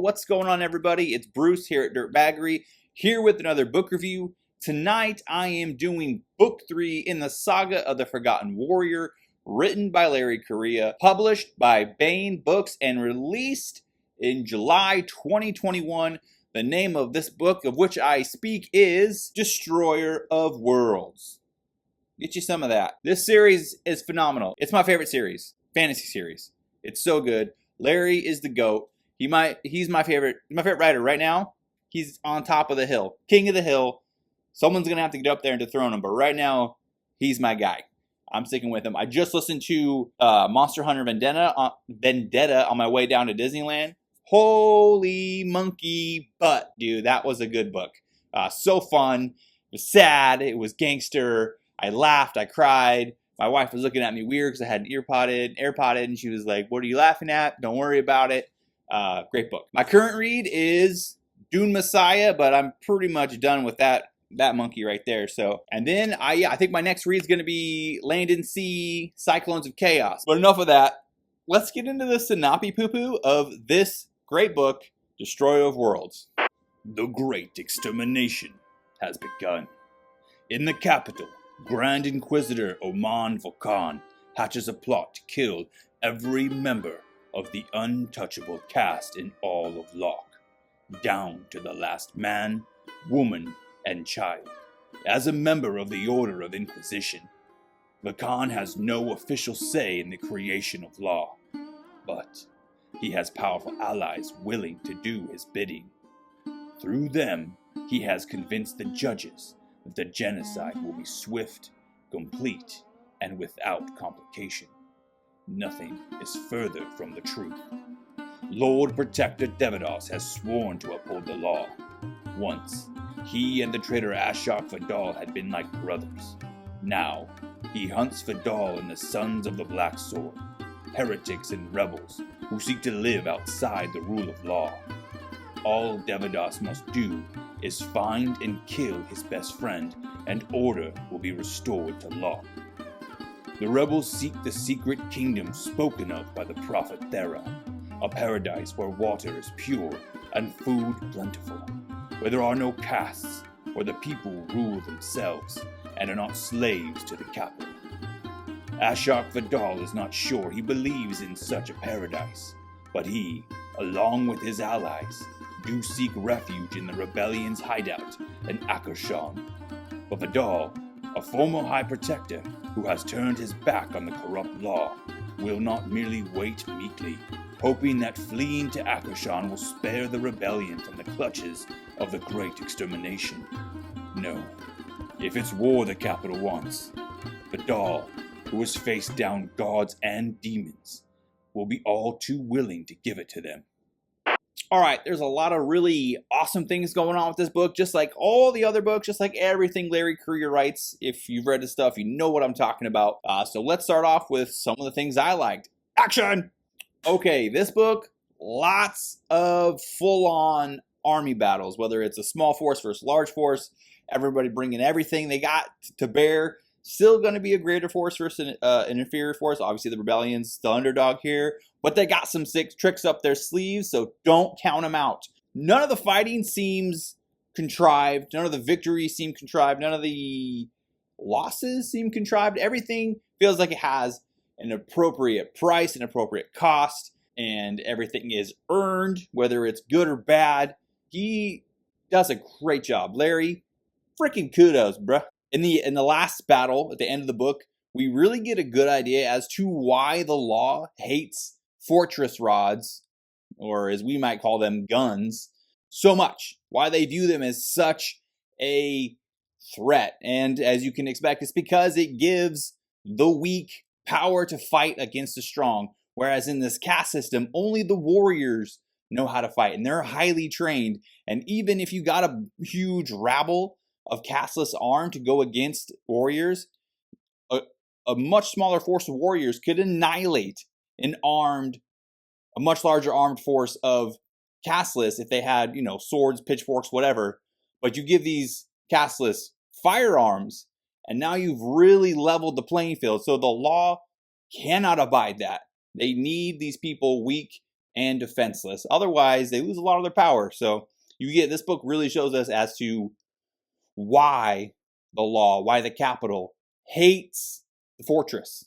what's going on, everybody? It's Bruce here at Dirtbaggery, here with another book review. Tonight I am doing book 3 in the Saga of the Forgotten Warrior, written by Larry Correia, published by Baen Books, and released in July 2021. The name of this book of which I speak is Destroyer of Worlds. Get you some of that. This series is phenomenal. It's my favorite series, fantasy series. It's so good. Larry is the GOAT. He's my favorite writer right now. He's on top of the hill, king of the hill. Someone's gonna have to get up there and dethrone him, but right now he's my guy. I'm sticking with him. I just listened to Monster Hunter Vendetta on my way down to Disneyland. Holy monkey butt, dude! That was a good book. So fun. It was sad. It was gangster. I laughed. I cried. My wife was looking at me weird because I had an AirPod in, and she was like, "What are you laughing at? Don't worry about it." Great book. My current read is Dune Messiah, but I'm pretty much done with that monkey right there. So, and then I think my next read is going to be Land and Sea, Cyclones of Chaos. But enough of that. Let's get into the synopsis poo-poo of this great book, Destroyer of Worlds. The Great Extermination has begun. In the capital, Grand Inquisitor Oman Volkan hatches a plot to kill every member of the untouchable caste in all of Locke, down to the last man, woman, and child. As a member of the Order of Inquisition, Volkan has no official say in the creation of law, but he has powerful allies willing to do his bidding. Through them, he has convinced the judges that the genocide will be swift, complete, and without complication. Nothing is further from the truth. Lord Protector Devados has sworn to uphold the law. Once, he and the traitor Ashok Vidal had been like brothers. Now, he hunts Vidal and the Sons of the Black Sword, heretics and rebels who seek to live outside the rule of law. All Devados must do is find and kill his best friend, and order will be restored to Locke. The rebels seek the secret kingdom spoken of by the prophet Thera, a paradise where water is pure and food plentiful, where there are no castes, where the people rule themselves and are not slaves to the capital. Ashok Vidal is not sure he believes in such a paradise, but he, along with his allies, do seek refuge in the rebellion's hideout in Akershan. But Vidal, a former High Protector who has turned his back on the corrupt law, will not merely wait meekly, hoping that fleeing to Akershan will spare the rebellion from the clutches of the Great Extermination. No, if it's war the capital wants, Vidal, who has faced down gods and demons, will be all too willing to give it to them. Alright, there's a lot of really awesome things going on with this book, just like all the other books, just like everything Larry Correia writes. If you've read his stuff, you know what I'm talking about. So let's start off with some of the things I liked. Action! Okay, this book, lots of full-on army battles, whether it's a small force versus large force, everybody bringing everything they got to bear. Still going to be a greater force versus an inferior force. Obviously, the Rebellion's the underdog here, but they got some sick tricks up their sleeves, so don't count them out. None of the fighting seems contrived. None of the victories seem contrived. None of the losses seem contrived. Everything feels like it has an appropriate price, an appropriate cost, and everything is earned, whether it's good or bad. He does a great job. Larry, freaking kudos, bruh. In the last battle, at the end of the book, we really get a good idea as to why the law hates fortress rods, or as we might call them, guns, so much. Why they view them as such a threat. And as you can expect, it's because it gives the weak power to fight against the strong. Whereas in this caste system, only the warriors know how to fight, and they're highly trained. And even if you got a huge rabble of casteless armed to go against warriors, a much smaller force of warriors could annihilate a much larger armed force of casteless if they had, swords, pitchforks, whatever. But you give these casteless firearms, and now you've really leveled the playing field. So the law cannot abide that. They need these people weak and defenseless. Otherwise, they lose a lot of their power. So this book really shows us as to why the law, why the capital hates the fortress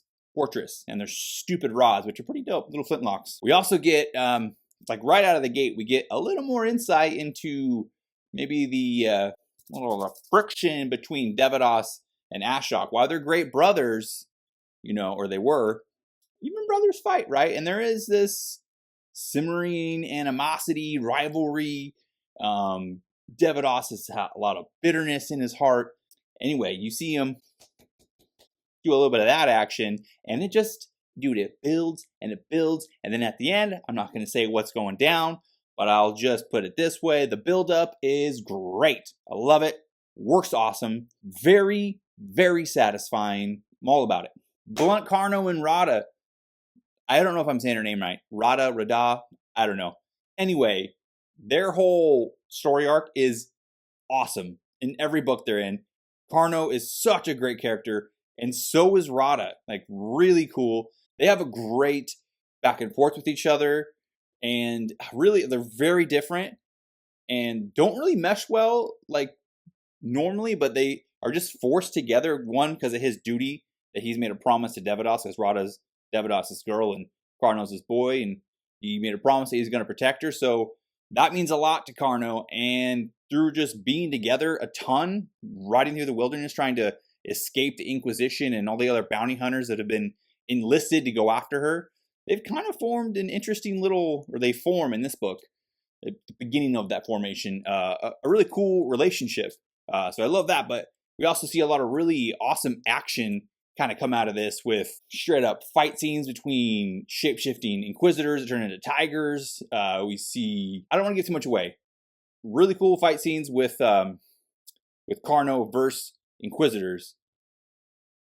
and their stupid rods, which are pretty dope, little flintlocks. We also get, like right out of the gate, we get a little more insight into maybe the little friction between Devadas and Ashok. While they're great brothers, or they were, even brothers fight, right? And there is this simmering animosity, rivalry. Devadas has a lot of bitterness in his heart. Anyway, you see him do a little bit of that action, and it just, dude, it builds and it builds. And then at the end, I'm not going to say what's going down, but I'll just put it this way. The buildup is great. I love it. Works awesome. Very, very satisfying. I'm all about it. Blunt Carno and Radha. I don't know if I'm saying her name right. Radha. I don't know. Anyway, their whole story arc is awesome in every book they're in. Carno is such a great character, and so is Radha. Like, really cool. They have a great back and forth with each other, and really, they're very different and don't really mesh well like normally, but they are just forced together. One, because of his duty that he's made a promise to Devadas, because Radha's Devadas' girl and Carno's his boy, and he made a promise that he's going to protect her. So that means a lot to Carno, and through just being together a ton, riding through the wilderness, trying to escape the Inquisition and all the other bounty hunters that have been enlisted to go after her, they've kind of formed an interesting they form in this book, at the beginning of that formation, a really cool relationship. So I love that, but we also see a lot of really awesome action kind of come out of this, with straight up fight scenes between shape-shifting Inquisitors that turn into tigers. We see, I don't want to give too much away, really cool fight scenes with Carno versus Inquisitors.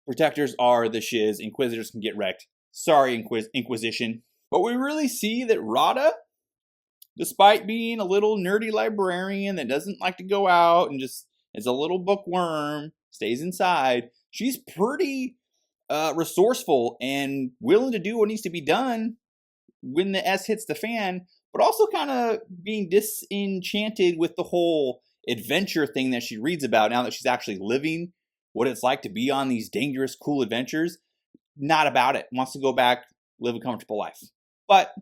Protectors are the shiz. Inquisitors can get wrecked. Sorry, Inquisition. But we really see that Radha, despite being a little nerdy librarian that doesn't like to go out and just is a little bookworm, stays inside, she's pretty resourceful and willing to do what needs to be done when the S hits the fan, but also kind of being disenchanted with the whole adventure thing that she reads about now that she's actually living what it's like to be on these dangerous, cool adventures. Not about it. Wants to go back, live a comfortable life. But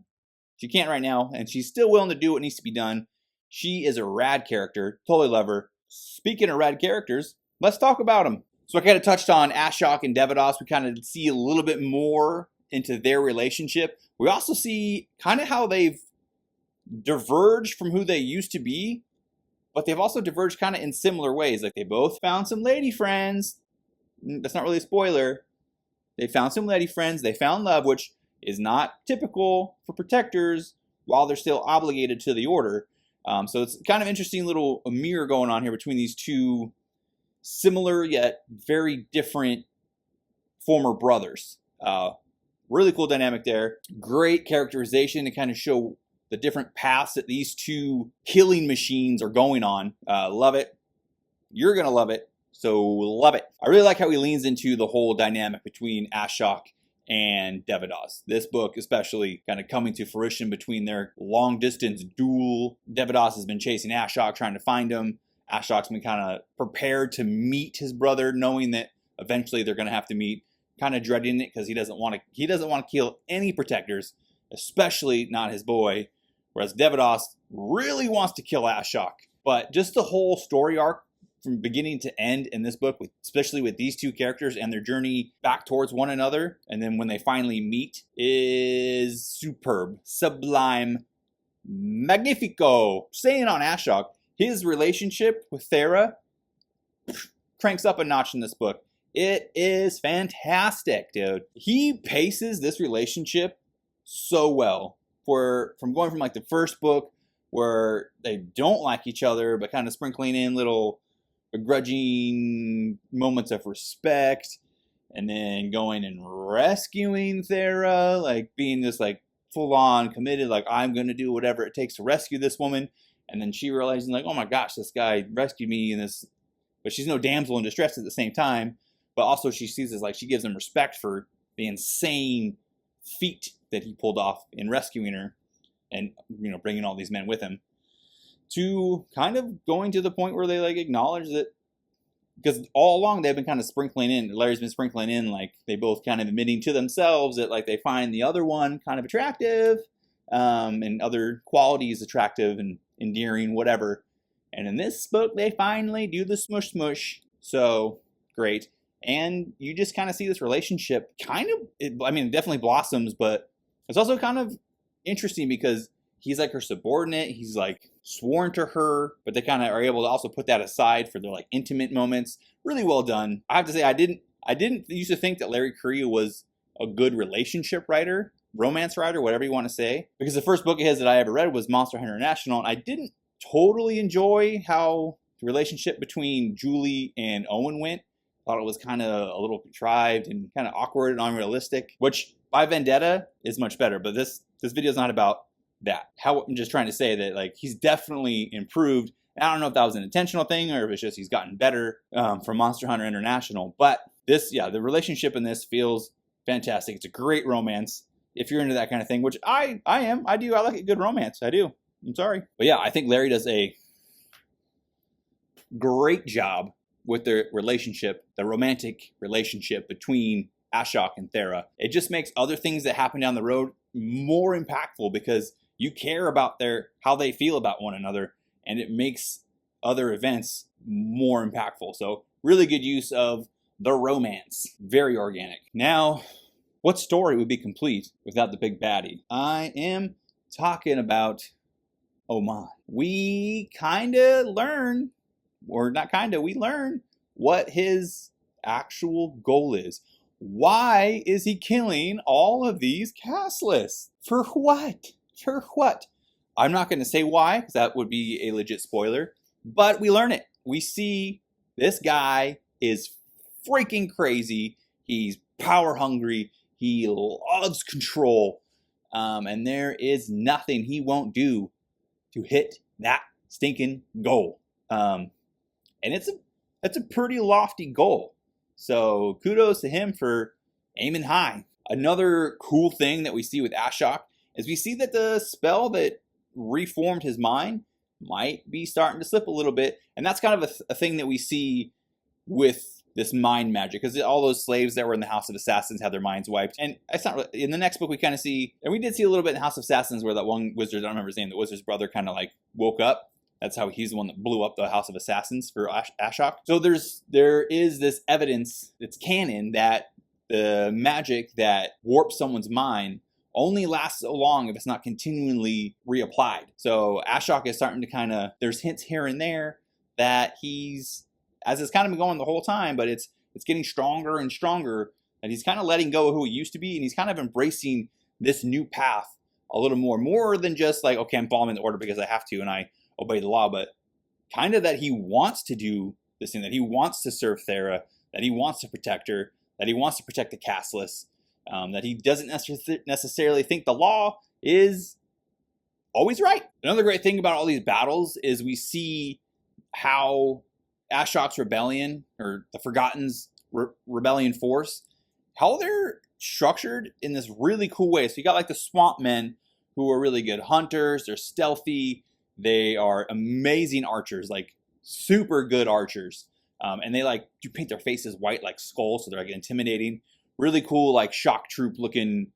she can't right now, and she's still willing to do what needs to be done. She is a rad character. Totally love her. Speaking of rad characters, let's talk about them. So I kind of touched on Ashok and Devadas. We kind of see a little bit more into their relationship. We also see kind of how they've diverged from who they used to be, but they've also diverged kind of in similar ways. Like, they both found some lady friends. That's not really a spoiler. They found some lady friends. They found love, which is not typical for protectors while they're still obligated to the order. So it's kind of interesting little mirror going on here between these two similar yet very different former brothers. Really cool dynamic there. Great characterization to kind of show the different paths that these two killing machines are going on. Love it. You're going to love it. So love it. I really like how he leans into the whole dynamic between Ashok and Devadas. This book especially kind of coming to fruition between their long distance duel. Devadas has been chasing Ashok, trying to find him. Ashok's been kind of prepared to meet his brother, knowing that eventually they're going to have to meet, kind of dreading it because he doesn't want to kill any protectors, especially not his boy. Whereas Devadas really wants to kill Ashok. But just the whole story arc from beginning to end in this book, especially with these two characters and their journey back towards one another, and then when they finally meet, is superb, sublime, magnifico. Saying on Ashok, his relationship with Thera cranks up a notch in this book. It is fantastic, dude. He paces this relationship so well. From going from like the first book where they don't like each other, but kind of sprinkling in little begrudging moments of respect, and then going and rescuing Thera, like being this like full-on committed, like I'm gonna do whatever it takes to rescue this woman. And then she realizing like, oh my gosh, this guy rescued me in this, but she's no damsel in distress at the same time. But also she sees as like, she gives him respect for the insane feat that he pulled off in rescuing her. and bringing all these men with him, to kind of going to the point where they like acknowledge that, because all along they've been kind of sprinkling in, Larry's been sprinkling in, like they both kind of admitting to themselves that like they find the other one kind of attractive, and other qualities attractive and endearing, whatever. And in this book, they finally do the smush smush. So great. And you just kind of see this relationship kind of, it definitely blossoms, but it's also kind of interesting because he's like her subordinate. He's like sworn to her, but they kind of are able to also put that aside for their like intimate moments. Really well done. I have to say, I didn't used to think that Larry Correia was a good relationship writer, romance writer, whatever you want to say, because the first book of his that I ever read was Monster Hunter International, and I didn't totally enjoy how the relationship between Julie and Owen went. Thought it was kind of a little contrived and kind of awkward and unrealistic, which by Vendetta is much better, but this video is not about that. I'm just trying to say that like he's definitely improved. I don't know if that was an intentional thing or if it's just he's gotten better from Monster Hunter International, but this, yeah, the relationship in this feels fantastic. It's a great romance if you're into that kind of thing, which I am. I like a good romance. I do. I'm sorry. But yeah, I think Larry does a great job with their relationship, the romantic relationship between Ashok and Thera. It just makes other things that happen down the road more impactful because you care about how they feel about one another, and it makes other events more impactful. So really good use of the romance. Very organic. Now, what story would be complete without the big baddie? I am talking about Oman. We learn what his actual goal is. Why is he killing all of these castless? For what? For what? I'm not going to say why, because that would be a legit spoiler, but we learn it. We see this guy is freaking crazy. He's power hungry. He loves control. And there is nothing he won't do to hit that stinking goal. And it's a pretty lofty goal. So kudos to him for aiming high. Another cool thing that we see with Ashok is we see that the spell that reformed his mind might be starting to slip a little bit. And that's kind of a thing that we see with this mind magic, because all those slaves that were in the House of Assassins had their minds wiped. And it's not really, in the next book we kind of see, and we did see a little bit in the House of Assassins where that one wizard, I don't remember his name, the wizard's brother kind of like woke up. That's how he's the one that blew up the House of Assassins for Ashok. So there is this evidence that's canon that the magic that warps someone's mind only lasts so long if it's not continually reapplied. So Ashok is starting to there's hints here and there that he's, as it's kind of been going the whole time, but it's getting stronger and stronger, and he's kind of letting go of who he used to be, and he's kind of embracing this new path a little more than just like, okay, I'm following the order because I have to and I obey the law, but kind of that he wants to do this thing, that he wants to serve Thera, that he wants to protect her, that he wants to protect the castless, that he doesn't necessarily think the law is always right. Another great thing about all these battles is we see how Ashok's rebellion, or the Forgotten's rebellion force, how they're structured in this really cool way. So you got like the swamp men who are really good hunters, they're stealthy, they are amazing archers, like super good archers. And they like do paint their faces white like skulls, so they're like intimidating. Really cool, like shock troop looking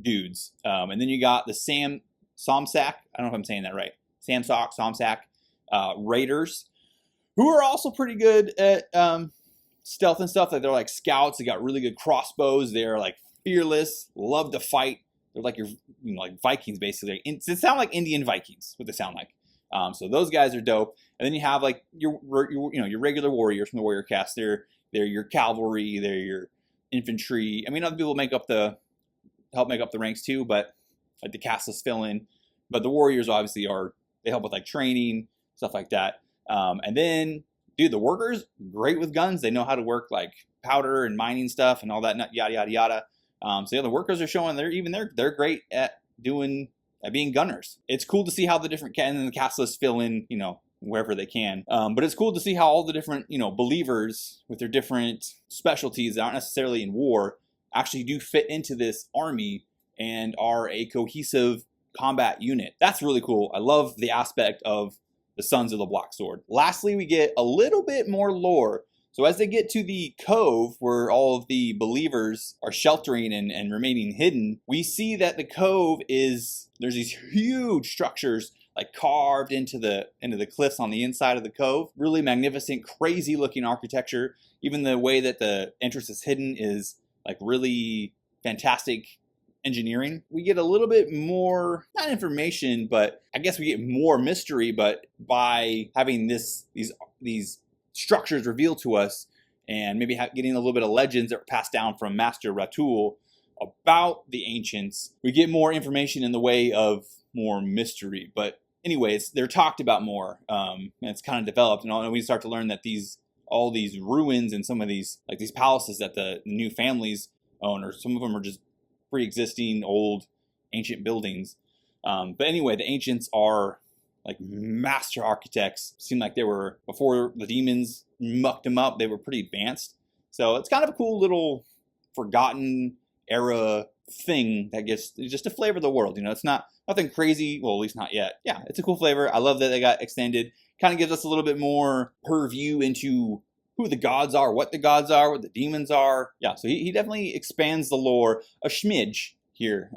dudes. And then you got the Somsak, I don't know if I'm saying that right, Somsak raiders, who are also pretty good at stealth and stuff. Like they're like scouts. They got really good crossbows. They're like fearless, love to fight. They're like your like Vikings basically. They sound like Indian Vikings, what they sound like. So those guys are dope. And then you have like your regular warriors from the warrior cast. They're your cavalry. They're your infantry. I mean, other people help make up the ranks too, but like the castless fill in. But the warriors obviously they help with like training, stuff like that. And then, dude, the workers, great with guns. They know how to work like powder and mining stuff and all that, yada, yada, yada. So yeah, the workers are showing they're great at being gunners. It's cool to see how the different, and then the castless fill in, wherever they can. But it's cool to see how all the different, believers with their different specialties that aren't necessarily in war actually do fit into this army and are a cohesive combat unit. That's really cool. I love the aspect of the Sons of the Black Sword. Lastly, we get a little bit more lore. So as they get to the cove where all of the believers are sheltering and remaining hidden, we see that the cove there's these huge structures like carved into the cliffs on the inside of the cove. Really magnificent, crazy looking architecture. Even the way that the entrance is hidden is like really fantastic engineering. We get a little bit more, not information, but I guess we get more mystery, but by having these structures revealed to us, and maybe getting a little bit of legends that were passed down from Master Ratul about the ancients, we get more information in the way of more mystery. But anyways, they're talked about more, and it's kind of developed, and we start to learn that all these ruins and some of these palaces that the new families own, or some of them are just pre-existing old ancient buildings. But anyway, the ancients are like master architects. Seemed like they were, before the demons mucked them up, they were pretty advanced. So it's kind of a cool little forgotten era thing that gets just to flavor the world. You know, it's nothing crazy. Well, at least not yet. Yeah, it's a cool flavor. I love that they got extended. Kind of gives us a little bit more purview into who the gods are, what the gods are, what the demons are. Yeah, so he definitely expands the lore a smidge here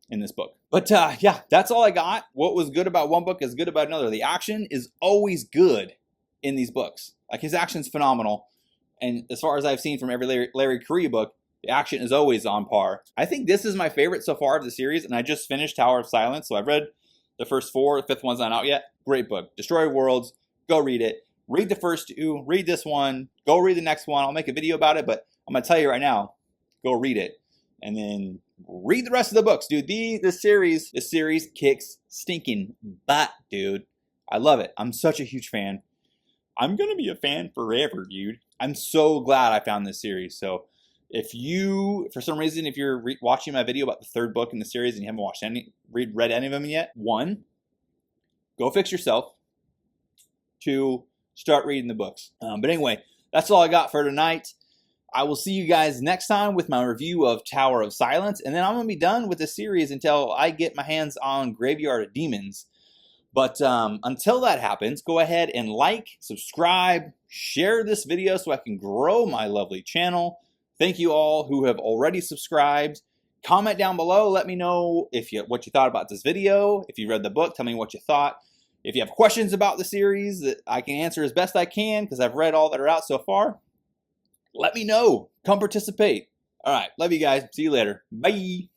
in this book. But yeah, that's all I got. What was good about one book is good about another. The action is always good in these books. Like, his action's phenomenal. And as far as I've seen from every Larry Correia book, the action is always on par. I think this is my favorite so far of the series, and I just finished Tower of Silence, so I've read the first 4. The 5th one's not out yet. Great book. Destroy Worlds. Go read it. Read the first 2. Read this one. Go read the next one. I'll make a video about it, but I'm going to tell you right now, go read it. And then read the rest of the books, dude. This series kicks stinking butt, dude. I love it. I'm such a huge fan. I'm going to be a fan forever, dude. I'm so glad I found this series. So if you, for some reason, if you're watching my video about the 3rd book in the series and you haven't read any of them yet, 1, go fix yourself. 2, start reading the books. But anyway, that's all I got for tonight. I will see you guys next time with my review of Tower of Silence, and then I'm going to be done with the series until I get my hands on Graveyard of Demons. But until that happens, go ahead and like, subscribe, share this video so I can grow my lovely channel. Thank you all who have already subscribed. Comment down below, let me know what you thought about this video. If you read the book, tell me what you thought. If you have questions about the series that I can answer as best I can, because I've read all that are out so far, let me know. Come participate. All right. Love you guys. See you later. Bye.